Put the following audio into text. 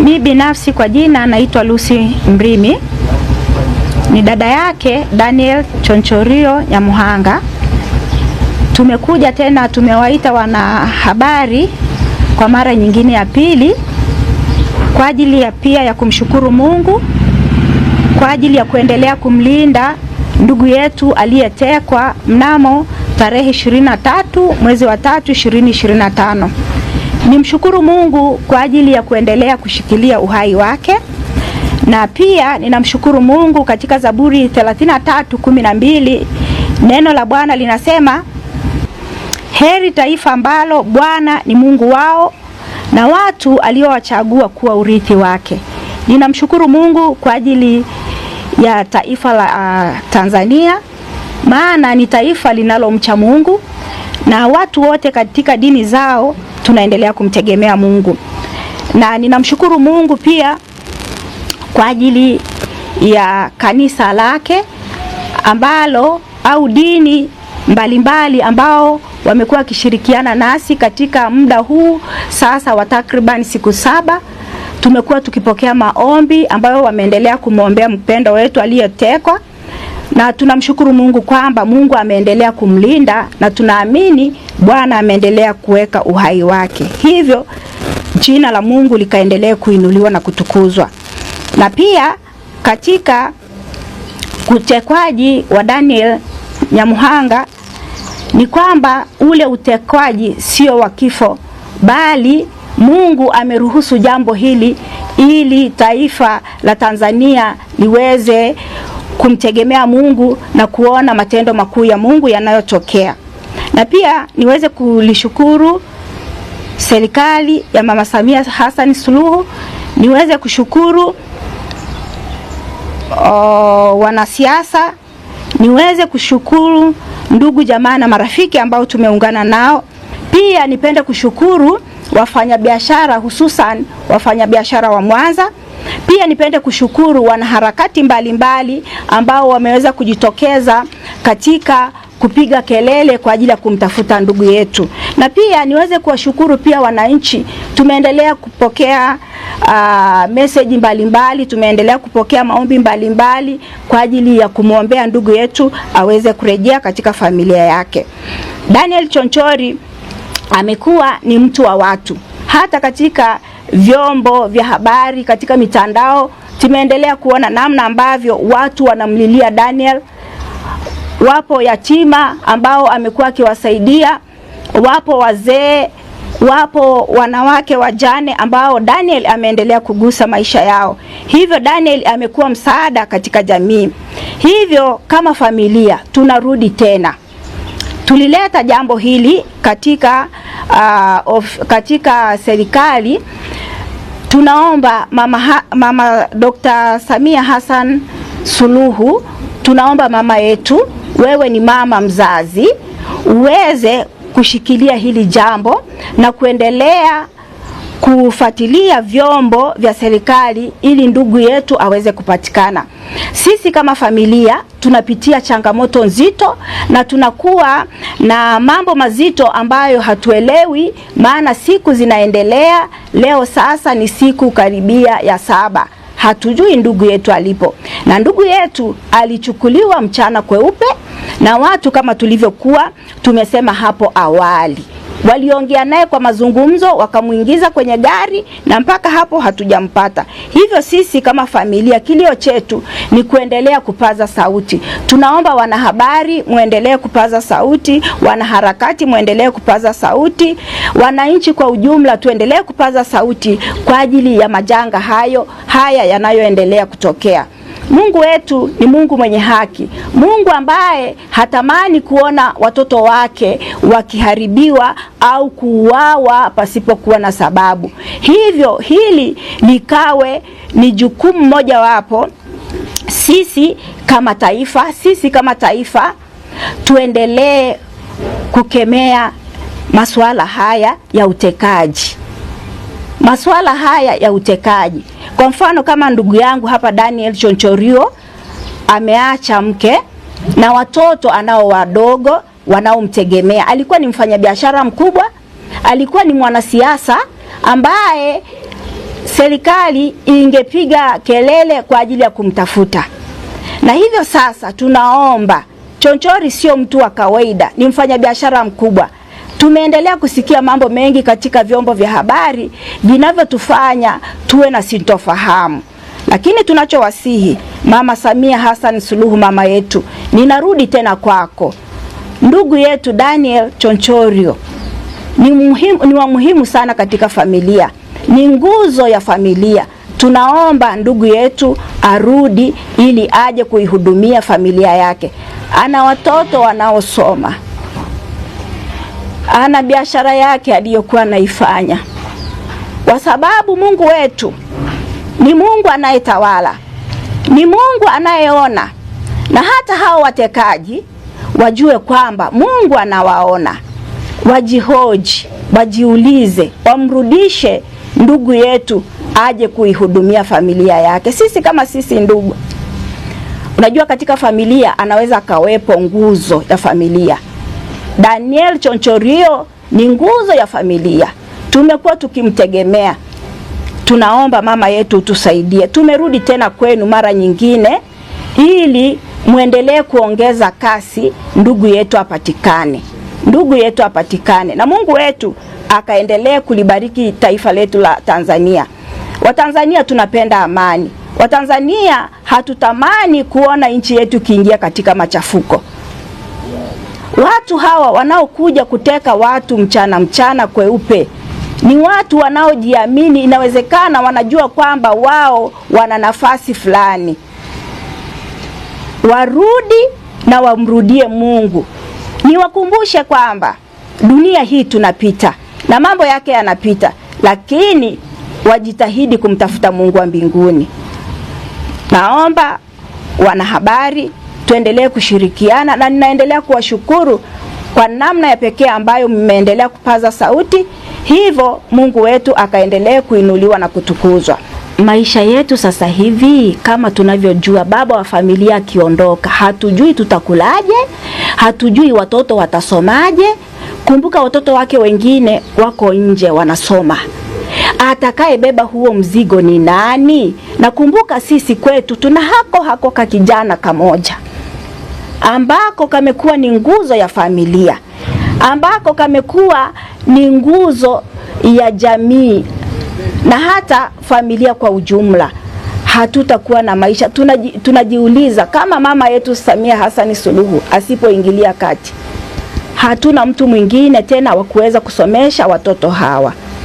Mi binafsi kwa jina naitwa Lucy Mrimi, ni dada yake Daniel Chonchorio Nyamuhanga. Tumekuja tena, tumewaita wanahabari kwa mara nyingine ya pili kwa ajili ya pia ya kumshukuru Mungu kwa ajili ya kuendelea kumlinda ndugu yetu aliyetekwa mnamo tarehe 23 mwezi wa 3 2025. Nimshukuru Mungu kwa ajili ya kuendelea kushikilia uhai wake, na pia ninamshukuru Mungu katika Zaburi 33:12 neno la Bwana linasema, heri taifa ambalo Bwana ni Mungu wao na watu aliowachagua kuwa urithi wake. Ninamshukuru Mungu kwa ajili ya taifa la Tanzania, maana ni taifa linalomcha Mungu na watu wote katika dini zao tunaendelea kumtegemea Mungu. Na ninamshukuru Mungu pia kwa ajili ya kanisa lake ambalo au dini mbalimbali ambao wamekuwa wakishirikiana nasi katika muda huu sasa wa takriban siku 7. Tumekuwa tukipokea maombi ambayo wameendelea kumwombea mpendo wetu aliyetekwa, na tunamshukuru Mungu kwamba Mungu ameendelea kumlinda na tunaamini Bwana ameendelea kuweka uhai wake. Hivyo jina la Mungu likaendelea kuinuliwa na kutukuzwa. Na pia katika utekwaji wa Daniel Nyamuhanga ni kwamba ule utekwaji sio wa kifo, bali Mungu ameruhusu jambo hili ili taifa la Tanzania liweze kumtegemea Mungu na kuona matendo makuu ya Mungu yanayotokea. Na pia niweze kulishukuru serikali ya Mama Samia Hassan Suluhu, niweze kushukuru wanasiasa, niweze kushukuru ndugu jamaa na marafiki ambao tumeungana nao. Pia nipende kushukuru wafanyabiashara, hususan wafanyabiashara wa Mwanza. Pia nipende kushukuru wanaharakati mbalimbali ambao wameweza kujitokeza katika kupiga kelele kwa ajili ya kumtafuta ndugu yetu. Na pia niweze kuwashukuru pia wananchi. Tumeendelea kupokea message mbalimbali, tumeendelea kupokea maombi mbalimbali kwa ajili ya kumwombea ndugu yetu aweze kurejea katika familia yake. Daniel Chonchori amekuwa ni mtu wa watu. Hata katika vyombo vya habari, katika mitandao, tumeendelea kuona namna ambavyo watu wanamlilia Daniel. Wapo yatima ambao amekuwa akiwasaidia, wapo wazee, wapo wanawake wajane ambao Daniel ameendelea kugusa maisha yao. Hivyo Daniel amekuwa msaada katika jamii. Hivyo kama familia tunarudi tena. Tulileta jambo hili katika serikali. Tunaomba mama Dr. Samia Hassan Suluhu, tunaomba mama yetu, wewe ni mama mzazi, uweze kushikilia hili jambo na kuendelea kufuatilia vyombo vya serikali ili ndugu yetu aweze kupatikana. Sisi kama familia tunapitia changamoto nzito na tunakuwa na mambo mazito ambayo hatuelewi, maana siku zinaendelea. Leo sasa ni siku karibia ya 7. Hatujui ndugu yetu alipo. Na ndugu yetu alichukuliwa mchana kweupe na watu kama tulivyokuwa tumesema hapo awali. Waliongea naye kwa mazungumzo, wakamuingiza kwenye gari na mpaka hapo hatujampata. Hivyo sisi kama familia, kilio chetu ni kuendelea kupaza sauti. Tunaomba wanahabari muendelee kupaza sauti, wanaharakati muendelee kupaza sauti, wananchi kwa ujumla tuendelee kupaza sauti kwa ajili ya majanga haya yanayoendelea kutokea. Mungu wetu ni Mungu mwenye haki. Mungu ambaye hatamani kuona watoto wake wakiharibiwa au kuuawa pasipokuwa na sababu. Hivyo hili likawe ni jukumu moja wapo sisi kama taifa tuendelee kukemea masuala haya ya utekaji. Masuala haya ya utekaji. Kwa mfano kama ndugu yangu hapa Daniel Chonchorio ameacha mke na watoto anao wadogo wanaomtegemea. Alikuwa ni mfanyabiashara mkubwa, alikuwa ni mwanasiasa ambaye serikali ingepiga kelele kwa ajili ya kumtafuta. Na hivyo sasa tunaomba, Chonchori sio mtu wa kawaida, ni mfanyabiashara mkubwa. Tumeendelea kusikia mambo mengi katika vyombo vya habari vinavyotufanya tuwe na sintofahamu. Lakini tunachowasihi Mama Samia Hassan Suluhu, mama yetu, ninarudi tena kwako. Ndugu yetu Daniel Chonchorio ni wa muhimu sana katika familia, ni nguzo ya familia. Tunaomba ndugu yetu arudi ili aje kuihudumia familia yake. Ana watoto wanaosoma, ana biashara yake aliyokuwa anaifanya, kwa sababu Mungu wetu ni Mungu anayetawala, ni Mungu anayeona. Na hata hao watekaji wajue kwamba Mungu anawaona, wajihoji, wajiulize, wamrudishe ndugu yetu aje kuihudumia familia yake. Sisi kama sisi ndugu, unajua katika familia anaweza kawepo nguzo ya familia. Daniel Chonchorio ni nguzo ya familia, tumekuwa tukimtegemea. Tunaomba mama yetu tusaidie. Tumerudi tena kwenu mara nyingine ili muendelee kuongeza kasi, ndugu yetu apatikane. Ndugu yetu apatikane na Mungu wetu akaendelee kulibariki taifa letu la Tanzania. Watanzania tunapenda amani. Watanzania hatutamani kuona nchi yetu kiingia katika machafuko. Watu hawa wanaokuja kuteka watu mchana kweupe ni watu wanaojiamini. Inawezekana wanajua kwamba wao wana nafasi fulani. Warudi na wamrudie Mungu. Niwakumbushe kwamba dunia hii tunapita na mambo yake yanapita, lakini wajitahidi kumtafuta Mungu wa mbinguni. Naomba wanahabari tuendelee kushirikiana, na ninaendelea kuwashukuru kwa namna ya pekee ambayo mmeendelea kupaza sauti, hivyo Mungu wetu akaendelee kuinuliwa na kutukuzwa. Maisha yetu sasa hivi kama tunavyojua, baba wa familia akiondoka, hatujui tutakulaje, hatujui watoto watasomaje. Kumbuka watoto wake wengine wako nje wanasoma. Atakaye beba huo mzigo ni nani? Na kumbuka sisi kwetu tuna hako kijana kamoja ambako kamekuwa ni nguzo ya familia, ambako kamekuwa ni nguzo ya jamii na hata familia kwa ujumla. Hatutakuwa na maisha. Tunajiuliza kama mama yetu Samia Hassan Suluhu asipoingilia kati, hatuna mtu mwingine tena wa kuweza kusomesha watoto hawa.